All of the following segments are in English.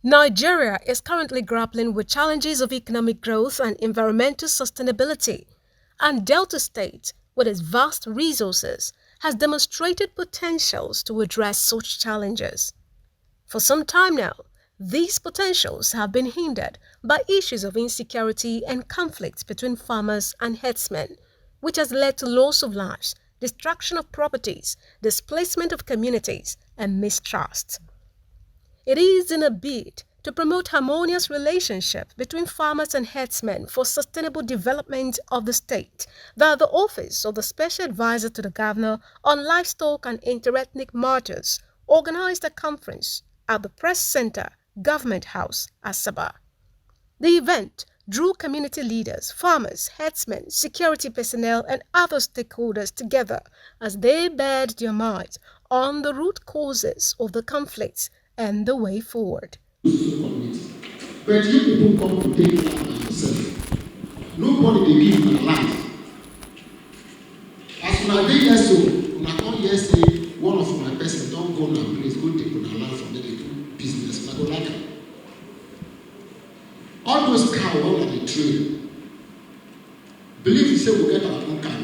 Nigeria is currently grappling with challenges of economic growth and environmental sustainability, and Delta State, with its vast resources, has demonstrated potentials to address such challenges. For some time now, these potentials have been hindered by issues of insecurity and conflicts between farmers and herdsmen, which has led to loss of lives, destruction of properties, displacement of communities, and mistrust. It is in a bid to promote harmonious relationship between farmers and herdsmen for sustainable development of the state that the Office of the Special Advisor to the Governor on Livestock and Interethnic Matters organized a conference at the Press Center, Government House, Asaba. The event drew community leaders, farmers, herdsmen, security personnel, and other stakeholders together as they bared their minds on the root causes of the conflicts and the way forward. But you people come to take land by yourself. Nobody will give you land. As when I did yesterday, when I come yesterday, one of my person don't go now, please go take my land from there, they do business. I go like it. All those cows all on the tree. Believe you say we get our own cow.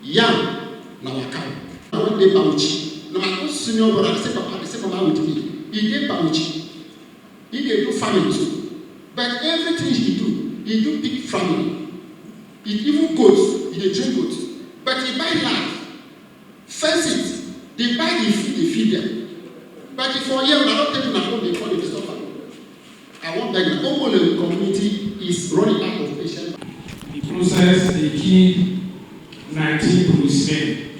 Yam, now our cow. I want the Bauchi. No, my senior brother, the same mama with me. He did Bauchi. He did do farming too. But everything he do big farming. He even goats, he drink goats. But he buy land, fence it, they buy the food, they feed them. But for a year, I don't take them at home, they call it stop. I want that the whole community is running out of patience. The process, they killed 19 policemen.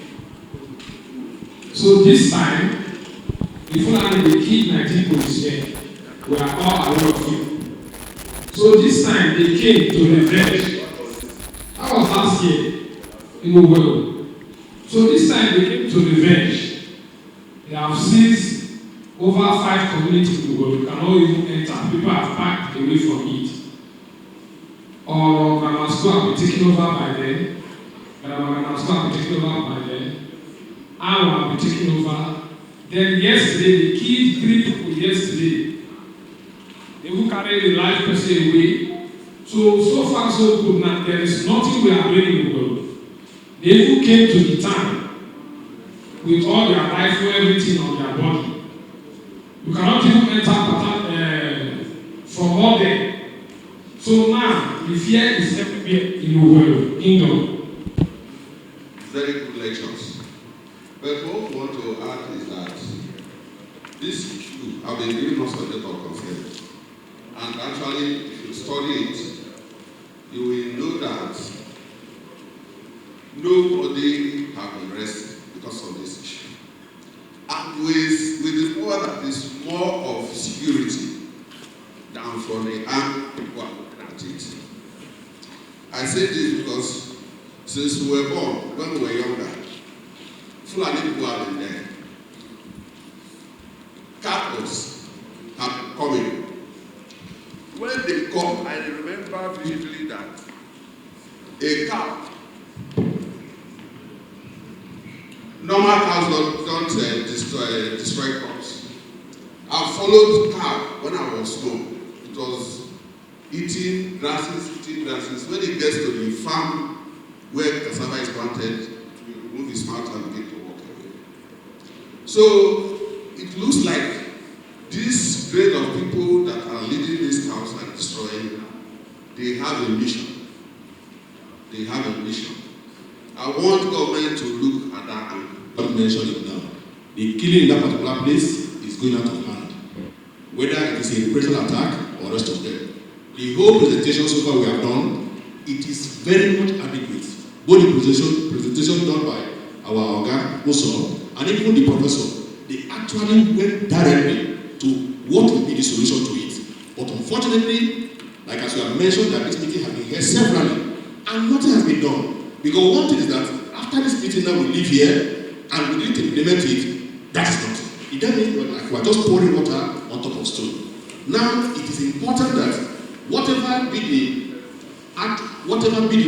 So this time, the Fulani they killed 19 policemen. We are all aware of it. So this time they came to revenge. That was last year in Owelo. So this time they came to revenge. They have seized over 5 communities in Owelo. You cannot even enter. People have packed away from it. Or grammar school have been taken over by them. Grammar school have been taken over by them. Our have been taken over. Then yesterday they killed 3 people yesterday. They will carry the life person away. So far so good now. There is nothing we are doing in the world. They even came to the town with all their rifle, everything on their body. You cannot even enter from all there. So now the fear is everywhere in the world, indoor. Very good lectures. But what we want to add is that this issue have been giving us a lot of concern. And actually, if you study it, you will know that nobody has been arrested because of this issue. And with the power that is more of security than from the armed people are looking at it. I say this because since we were born, when we were younger, Fulani people have been there. Cattle have been coming. When they come, I remember vividly that a cow, normal cows don't destroy crops. I followed cow when I was small. It was eating grasses. When it gets to the farm where cassava is planted, you remove his mouth and begin to walk away. So it looks like this grade of people that are leading these cows and destroying, they have a mission. They have a mission. I want government to look at that and don't mention it now. The killing in that particular place is going out of hand. Whether it is a personal attack or rest of them. The whole presentation so far we have done, it is very much adequate. Both the presentation done by our Oga, also, and even the professor, they actually went directly to what will be the solution to it. But unfortunately, like as we have mentioned, that this meeting has been held severally, and nothing has been done. Because one thing is that after this meeting now we leave here and we need to implement it, that is not. It doesn't mean like we are just pouring water on top of stone. Now it is important that whatever be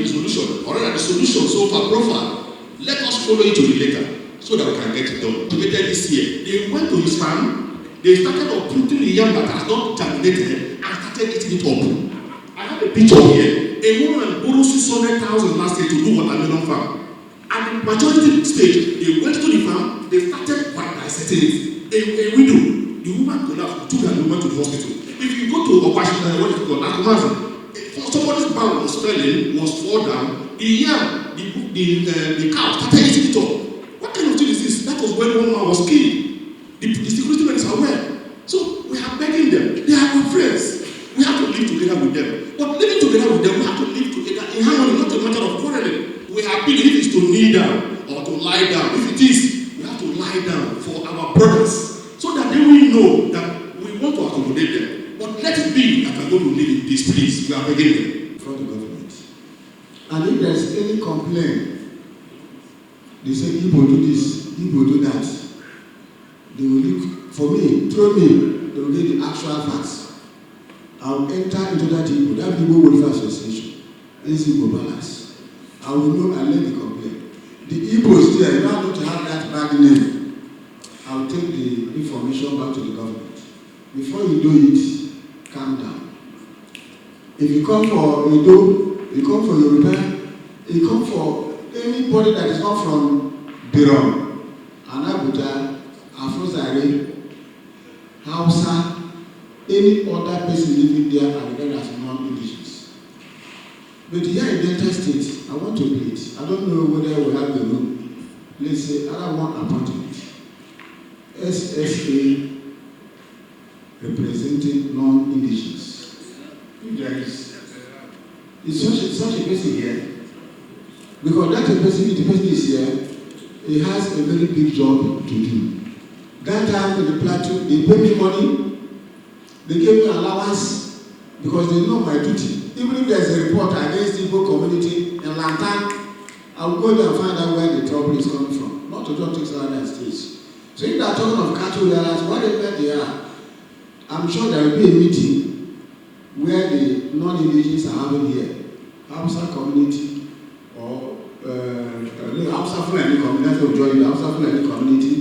the solution, or rather the solution so far profile, let us follow it to the letter so that we can get it done. Together this year, they went to his farm They started uprooting the yam that has not germinated and started eating it up. I have a picture here. A woman borrowed 600,000 last year to do watermelon farm. At the maturity stage, they went to the farm, they started dissecting it. A widow, the woman collapsed, took her woman to the hospital. If you go to Washington, what is it called? Akumazi, somebody's barn was failing, was fall down, the yam, the cow started eating it up. What kind of thing is this? That was when one man was killed. The security men is aware. So we are begging them. They are our friends. We have to live together with them. But living together with them, we have to live together in harmony, not a matter of quarreling. We have been, if it is to kneel down or to lie down, if it is, we have to lie down for our brothers so that they will know that we want to accommodate them. But let it be that we are going to live in peace, please. We are begging them. From the government. And if there is any complaint, they say, Igbo do this, Igbo do that. They will look for me, through me, they will get the actual facts. I will enter into that Igbo Welfare Association, is Igbo balance. I will know and let the complaint. The Igbos there, you don't need to have that bad name. I will take the information back to the government. Before you do it, calm down. If you come for Edo, you come for Yoruba, you come for anybody that is not from Birom, Anabuta, Afro-Zaire, Hausa, any other person living there are regarded as non-indigenous. But here in Delta State, I want to plead. I don't know whether we have a room. Let's say, other one appointment. SSA representing non-indigenous. If there is such a person here, because that person, if the person is here, he has a very big job to do. That time in the plateau, they pay me money, they gave me allowance because they know my duty. Even if there's a report against the Igbo community in Lantan, I will go there and find out where the trouble is coming from. Not to just take salary and stage. So if they are talking of cattle realize whatever they are, I'm sure there will be a meeting where the non-indigenous are having here. Hausa community or Hausa Fulani community will join the Hausa Fulani community.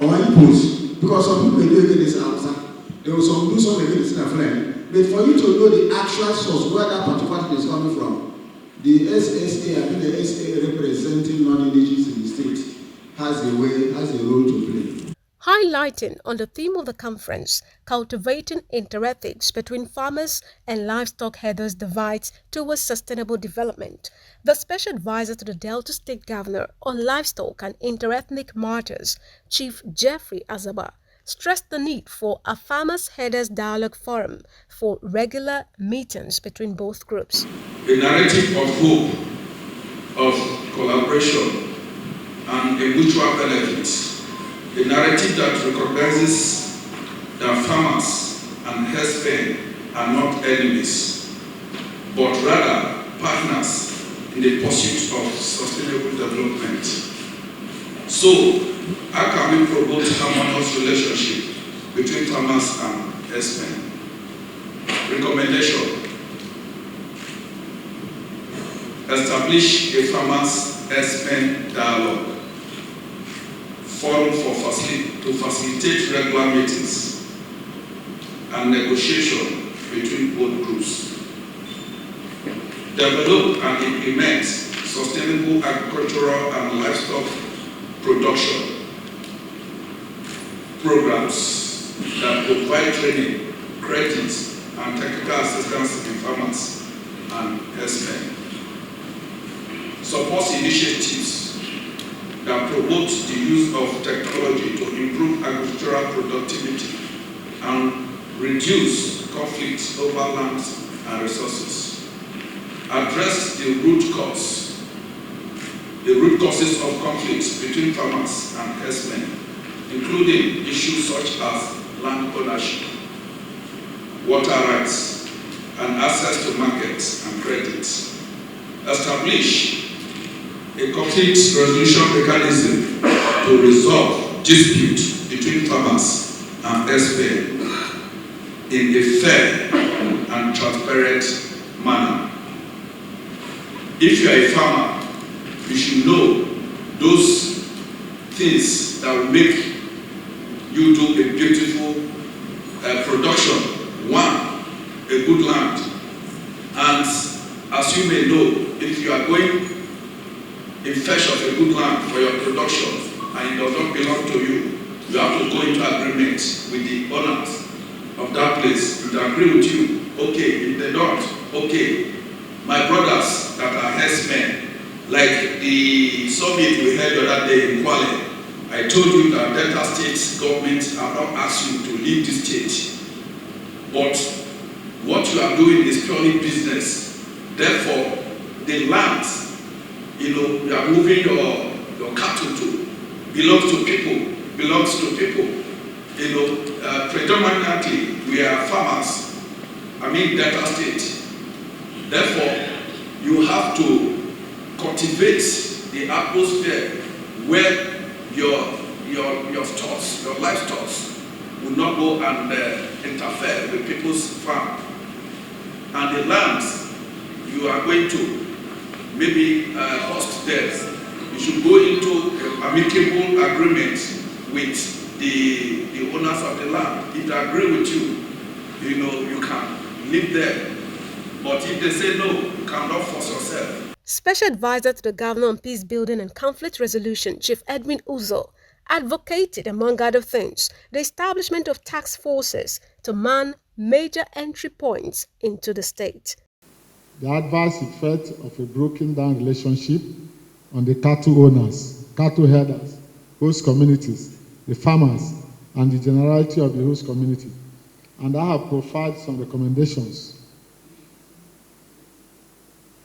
Or Igbos, because some people do against Hausa, they will some do some against the Fulani. But for you to know the actual source where that particular thing is coming from, the SSA, I think the SA representing non-indigenous in the state, has a role to play. Highlighting on the theme of the conference, cultivating interethics between farmers and livestock herders divides towards sustainable development, the Special Advisor to the Delta State Governor on Livestock and Interethnic Matters, Chief Jeffrey Azaba, stressed the need for a farmers-herders dialogue forum for regular meetings between both groups. A narrative of hope, of collaboration, and a mutual benefit. A narrative that recognizes that farmers and herdsmen are not enemies, but rather partners in the pursuit of sustainable development. So, how can we promote harmonious relationship between farmers and herdsmen? Recommendation: establish a farmers-herdsmen dialogue forum to facilitate regular meetings and negotiation between both groups. Develop and implement sustainable agricultural and livestock production programs that provide training, credits, and technical assistance to farmers and herdsmen. Support initiatives that promote the use of technology to improve agricultural productivity and reduce conflicts over land and resources. Address the root causes of conflicts between farmers and herdsmen, including issues such as land ownership, water rights, and access to markets and credit. Establish a conflict resolution mechanism to resolve disputes between farmers and herdsmen in a fair and transparent manner. If you are a farmer, you should know those things that will make you do a beautiful production. One, a good land. And as you may know, if you are going in search of a good land for your production and it does not belong to you, you have to go into agreement with the owners of that place. If they agree with you, okay. If they don't, okay. My brothers that are herdsmen, like the summit we held the other day in Kwale, I told you that Delta State government have not asked you to leave the state. But what you are doing is purely business. Therefore, the land, you are moving your cattle to, belongs to people. Predominantly, we are farmers. Delta State. Therefore, you have to cultivate the atmosphere where your stores, your livestock will not go and interfere with people's farm. And the lands you are going to maybe host there, you should go into amicable agreement with the owners of the land. If they agree with you, you can live there. But if they say no, you cannot force yourself. Special Advisor to the Governor on Peace Building and Conflict Resolution, Chief Edwin Uzo, advocated, among other things, the establishment of task forces to man major entry points into the state. The adverse effect of a broken down relationship on the cattle owners, cattle herders, host communities, the farmers, and the generality of the host community. And I have provided some recommendations.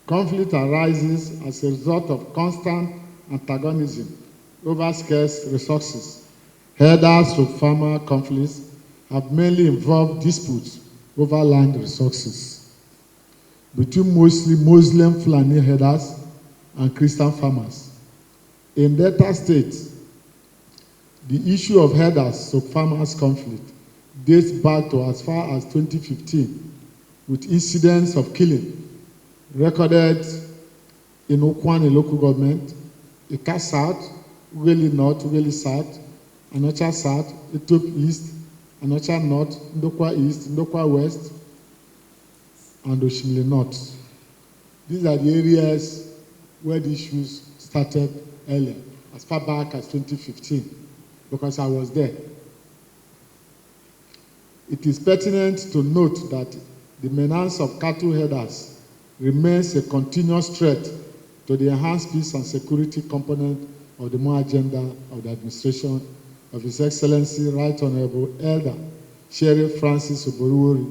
Conflict arises as a result of constant antagonism over scarce resources. Herders to farmer conflicts have mainly involved disputes over land resources between mostly Muslim Fulani herders and Christian farmers. In Delta State, the issue of herders to farmers conflict dates back to as far as 2015, with incidents of killing recorded in Okwani local government, Ika South, Ughelli North, Ughelli South, Anocha South, Ethiopia East, Anocha North, Ndokwa East, Ndokwa West, and Oshimile North. These are the areas where the issues started earlier, as far back as 2015, because I was there. It is pertinent to note that the menace of cattle herders remains a continuous threat to the enhanced peace and security component of the MOA agenda of the administration of His Excellency Right Honorable Elder Sheriff Francis Oboruwori.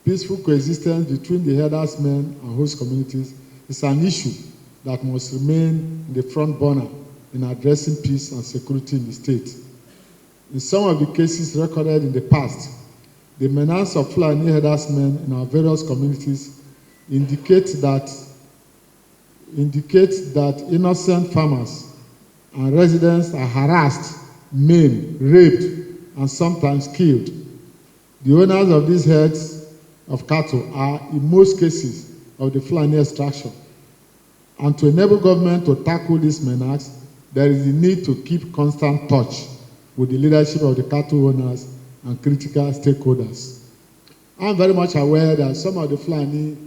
Peaceful coexistence between the herdersmen and host communities is an issue that must remain in the front burner in addressing peace and security in the state. In some of the cases recorded in the past, the menace of Fulani herdersmen in our various communities indicates that innocent farmers and residents are harassed, maimed, raped, and sometimes killed. The owners of these herds of cattle are, in most cases, of the Fulani extraction. And to enable government to tackle this menace, there is a need to keep constant touch with the leadership of the cattle owners and critical stakeholders. I'm very much aware that some of the Fulani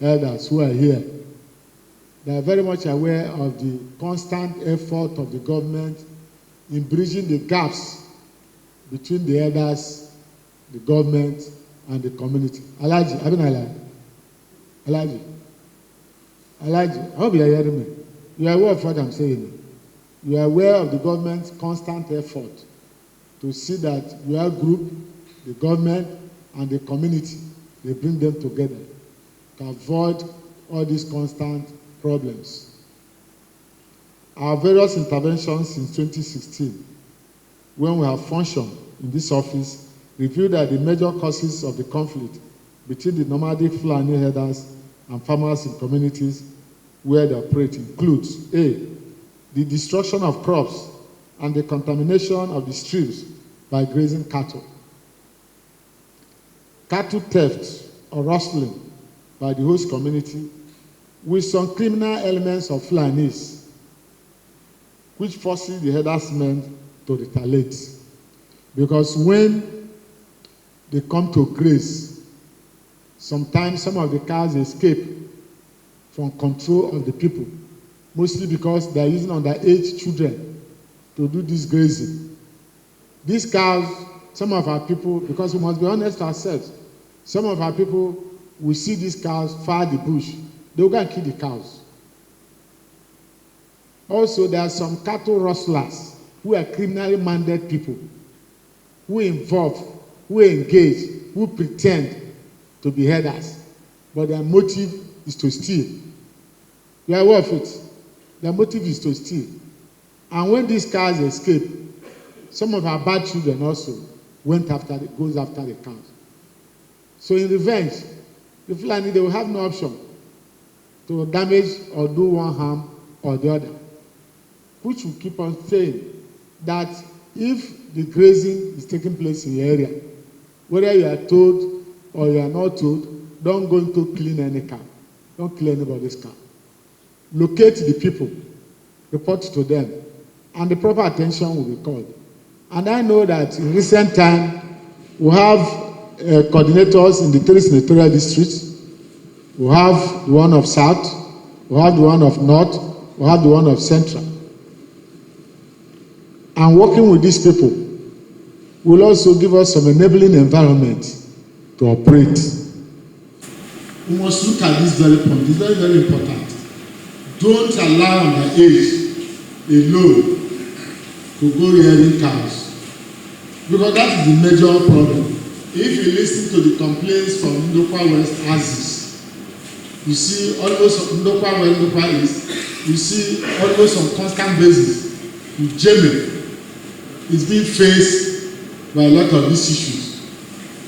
elders who are here, they are very much aware of the constant effort of the government in bridging the gaps between the elders, the government, and the community. Alaji, I've been Alaji, I hope you are hearing me. You are aware of what I'm saying. You are aware of the government's constant effort to see that your group, the government, and the community, they bring them together to avoid all these constant problems. Our various interventions since 2016, when we have functioned in this office, revealed that the major causes of the conflict between the nomadic Fulani herders and farmers in communities where they operate includes A, the destruction of crops and the contamination of the streams by grazing cattle, cattle theft or rustling by the host community with some criminal elements of Fulanis, which forces the herdersmen to retaliate. Because when they come to graze, sometimes some of the cows escape from control of the people, mostly because they are using underage children to do this grazing. These cows, some of our people, because we must be honest to ourselves, some of our people will see these cows far the bush. They will go and kill the cows. Also, there are some cattle rustlers who are criminally minded people who involve, who engage, who pretend to be herders, but their motive is to steal. You are aware of it? Their motive is to steal. And when these cows escape, some of our bad children also goes after the cows. So in revenge, the Fulani, they will have no option to damage or do one harm or the other, which will keep on saying that if the grazing is taking place in your area, whether you are told or you are not told, don't go into clean any cow. Don't kill anybody's cow. Locate the people, report to them, and the proper attention will be called. And I know that in recent time, we have coordinators in the 3 senatorial districts. We have the one of South, we have the one of North, we have the one of Central. And working with these people will also give us some enabling environment to operate. We must look at this very point. It's very, very important. Don't allow underage alone to go rearing cows, because that is the major problem. If you listen to the complaints from Ndokwa West Axis, you see almost Ndokwa West, Ndokwa East, you see almost on constant basis, Yemen is being faced by a lot of these issues.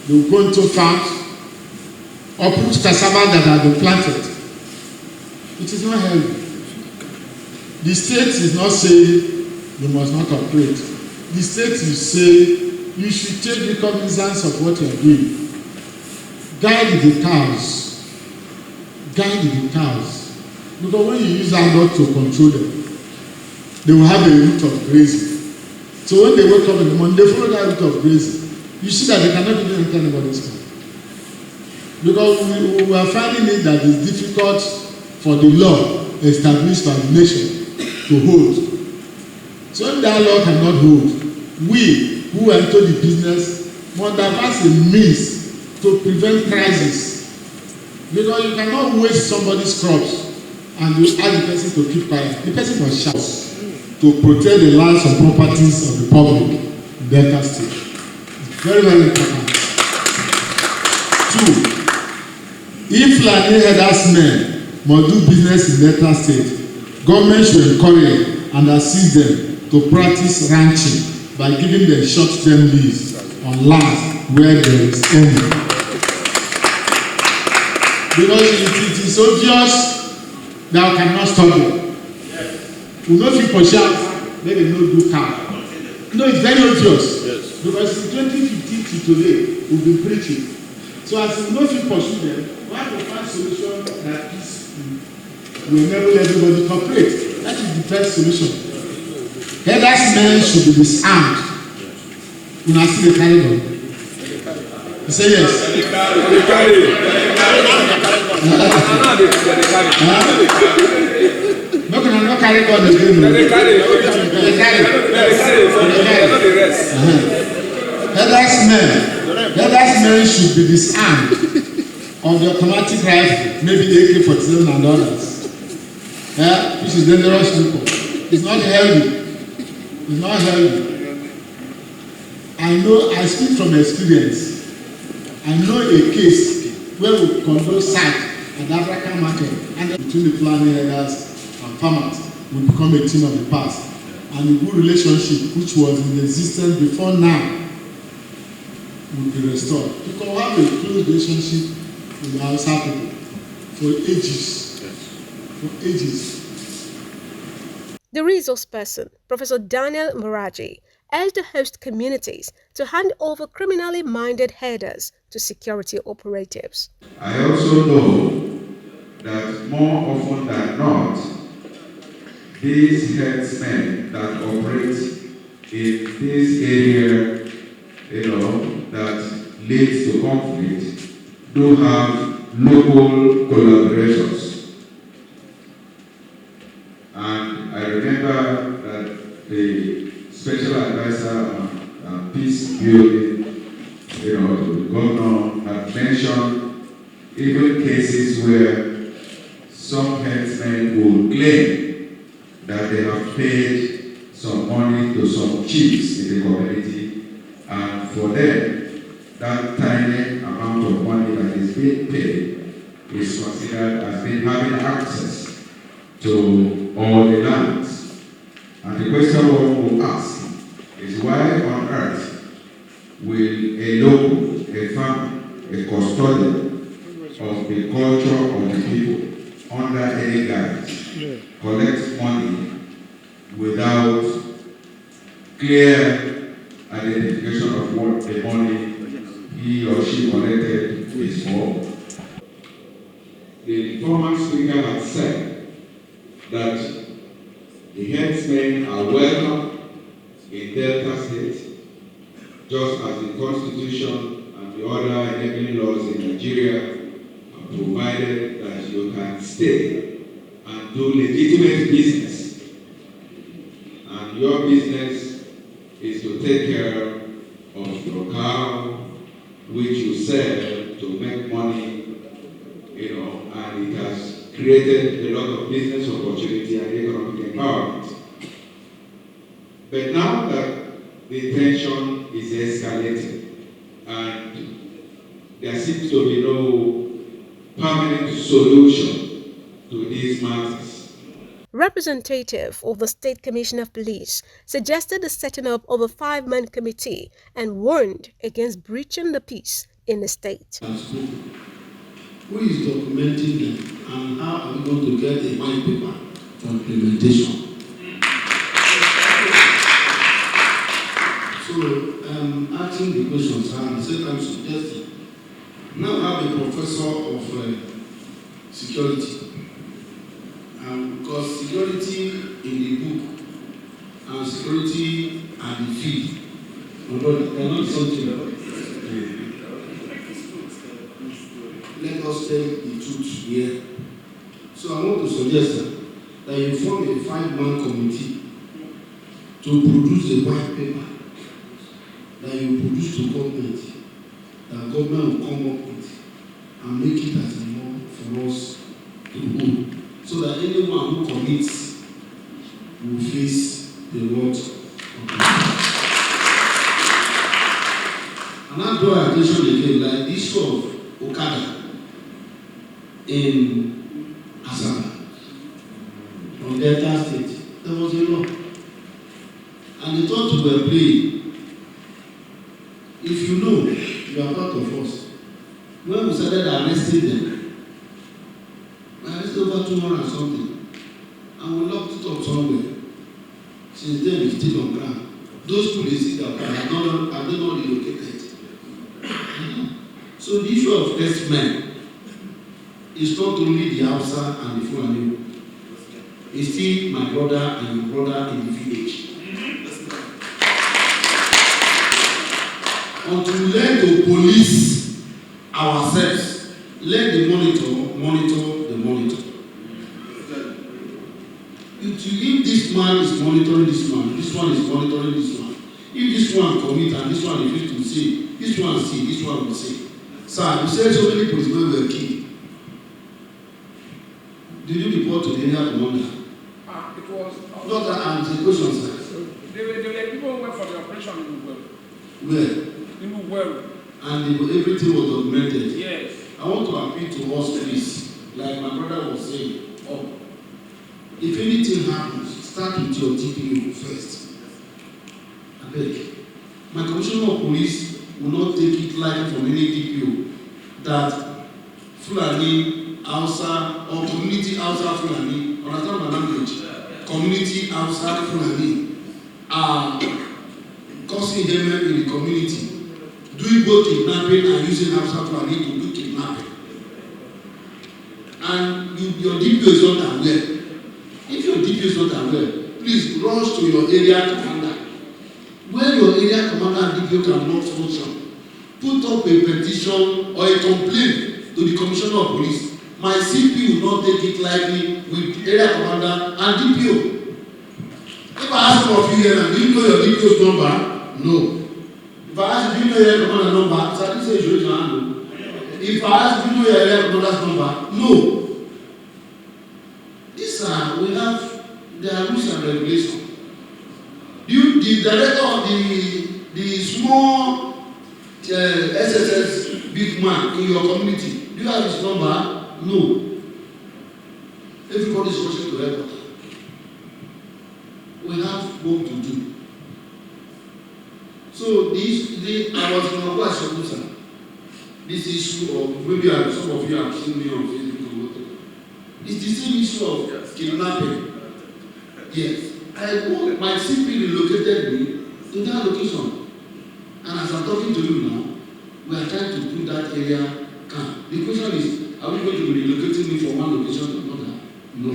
They will go into farms, uproot cassava that have been planted. It is not healthy. The state is not saying you must not operate. The state is saying you should take cognizance of what you are doing. Guide the cows. Guide the cows. Because when you use that dog to control them, they will have a route of grazing. So when they wake up in the morning, they follow that route of grazing. You see that they cannot even enter anybody's car. Because we are finding it that it's difficult for the law established by the nation to hold. So if that law cannot hold, we who enter the business must devise a means to prevent crisis. Because you cannot waste somebody's crops and you ask the person to keep quiet. The person must shout to protect the lands and properties of the public in Delta State. It's very, very important. 2, if Fulani herdsmen must do business in Delta State, government should encourage and assist them to practice ranching by giving them short-term lease on land where there is any. Because it is obvious that we cannot stop them. We know people shout, let them not do cow. No, it's very obvious. Yes. Because in 2015 to today, we've been preaching. So as we know people pursue them, we have to find solution that is will enable everybody to cooperate. That is the best solution. Herdsmen should be disarmed. You know, see the carry on. You say yes. No, can I not carry on again? Herdsmen should be disarmed of the automatic rifle, maybe the AK-47 and others. Which is dangerous people. It's not healthy. It's not healthy. I know, I speak from experience. I know a case where we conduct site at the African market and between the Fulani herders and farmers will become a team of the past. And the good relationship which was in existence before now will be restored. Because we have a close relationship with our Hausa people for ages. For ages. The resource person, Professor Daniel Moraji, urged the host communities to hand over criminally minded herders to security operatives. I also know that more often than not, these herdsmen that operate in this area leads to conflict do have local collaborations. And I remember that the special advisor on peace building, the governor had mentioned even cases where some headsmen will claim that they have paid some money to some chiefs in the community, and for them, that tiny amount of money that is being paid is considered as being having access to all the lands. And the question one will ask is, why on earth will a local, a farmer, a custodian of the culture of the people under any guise collect money without clear identification of what the money he or she collected is for? The former speaker had said that the headsmen are welcome in Delta State, just as the Constitution and the other enabling laws in Nigeria have provided that you can stay and do legitimate business. And your business is to take care of your cow, which you sell to make money, and it has created a lot of business opportunity and economic empowerment. But now that the tension is escalating and there seems to be no permanent solution to these matters. Representative of the State Commissioner of Police suggested the setting up of a 5-man committee and warned against breaching the peace in the state. Who is documenting them, and how are we going to get a white paper for implementation? So I'm asking the questions, and the same time suggesting. Now I have a professor of security. Because security in the book and security at the field, although they are not something. Let us tell the truth here. So I want to suggest that you form a 5-man committee to produce a white paper that you produce to government, that government will come up with and make it as a law for us to hold, so that anyone who commits will face the wrath of God. And I draw attention again, like the issue of Okada in Asaba, from Delta State. There was a law. And they thought we were playing. If you know, you are part of us. When we started arresting them, we arrested over 200 and something. And we locked it up somewhere. Since then, it's still on ground. Those people they see that are they not relocated? So the issue of herdsmen is not only the Hausa and the Fulani. It's still my brother and your brother in the village. Until we learn to police ourselves, let the monitor the monitor. If this man is monitoring this man, this one is monitoring this one. If this one commit and this one refuse to say, this one see, this one will say. Sir, you said so many policemen were killed. Did you report to the area commander? It was. Not that answer question, sir. There were people who went for the operation in Uwell. Where? In Uwell. And everything was documented. Yes. I want to appeal to us, please, like my brother was saying. If anything happens, start with your DPO first. I beg. My commissioner of police will not take it lightly from any DPO that Fulani, Hausa, or community Hausa Fulani, understand my language, community Hausa Fulani are causing damage in the community, doing both kidnapping and using Hausa Fulani to do kidnapping. And your DPO is not aware. If your DPO is not aware, please rush to your area commander. When your area commander and DPO cannot function, put up a petition or a complaint to the commissioner of police, my CP will not take it lightly with area commander and DPO. If I ask some of you here, do you know your DPO's number? No. If I ask you, do you know your area commander number? So I didn't say you raise your hand. If I ask you, do you know your area commander's number? No. These are, we have, there are rules and regulations. The director of the small SSS big man in your community, do you have his number? No. Everybody is rushing to headquarters. We have work to do. So I was in a question, this issue of, maybe some of you have seen me on Facebook. It's the same issue of kidnapping. Yes. My CP relocated me to that location. And as I'm talking to you now, we are trying to put that area calm. The question is, are we going to be relocating me from one location to another? No.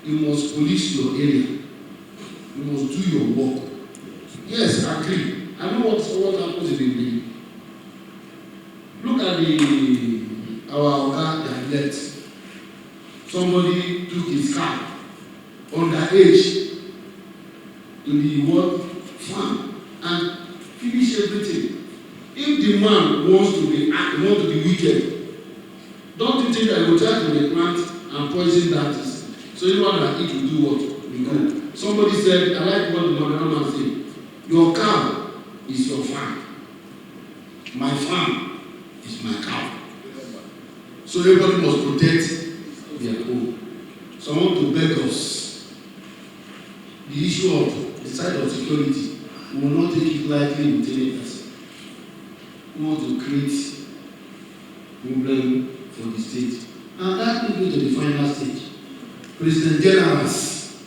You must police your area. You must do your work. Yes, I agree. I know what happens in the building. Look at our Oga that left. Somebody took his car underage to the farm and finish everything. If the man wants to be wicked, don't you think that he will try to plant and poison that is? So you know that it will do what? We go. Somebody said, I like what the man said. Your cow is your farm. My farm is my cow. So everybody must protect their own. So I want to beg us. The issue of the side of security, we will not take it lightly with any person. We want to create problem for the state. And that brings me to the final stage. President Generals,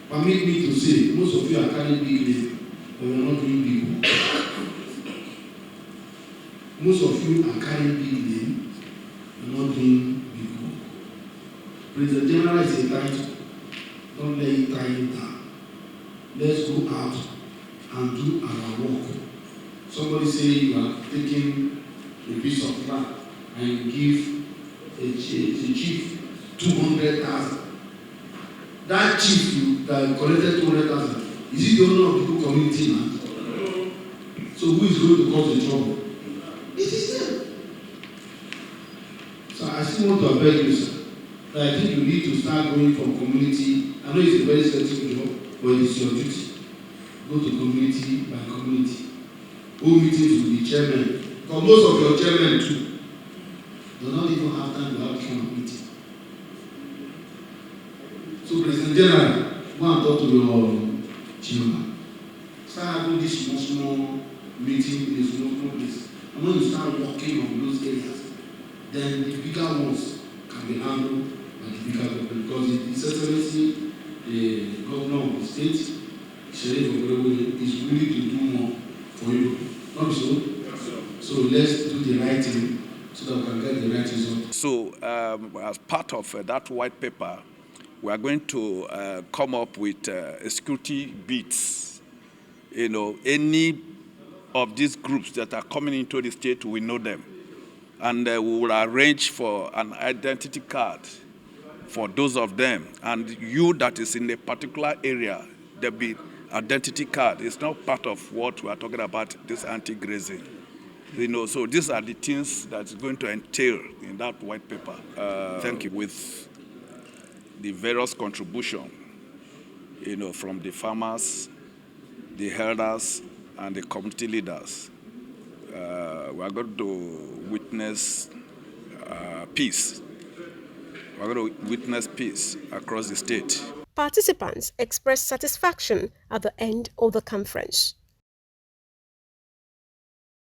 permit me to say, most of you are carrying big name, but we are not doing big work. Most of you are carrying big name, we are not doing big work. President General is a title. Don't let it tie him down. Let's go out and do our work. Somebody say you are taking a piece of land and you give a chief 200,000. That chief that collected 200,000, is he the owner of the community land? So who is going to cause the trouble? It is them. So I still want to beg you, sir, that I think you need to start going from community. I know it's a very sensitive job, but it's your duty. Go to community by community. Who meetings with the chairman? Because most of your chairmen too do not even have time to have this kind of meeting. So President General, go and talk to your chairman. Start having this small meeting in a small place. And when you start working on those areas, then the bigger ones can be handled by the bigger government. Because His Excellency, the governor of the state, Sheriff Ogorewo, is willing to do more for you. Not so? So let's do the right thing so that we can get the right result. So as part of that white paper, we are going to come up with security beats. You know, any of these groups that are coming into the state, we know them. And we will arrange for an identity card for those of them. And you that is in a particular area, there'll be identity card. It's not part of what we are talking about, this anti-grazing. You know, so these are the things that's going to entail in that white paper. Thank you. With the various contribution, you know, from the farmers, the herders, and the community leaders, we are going to witness peace. We are going to witness peace across the state. Participants expressed satisfaction at the end of the conference.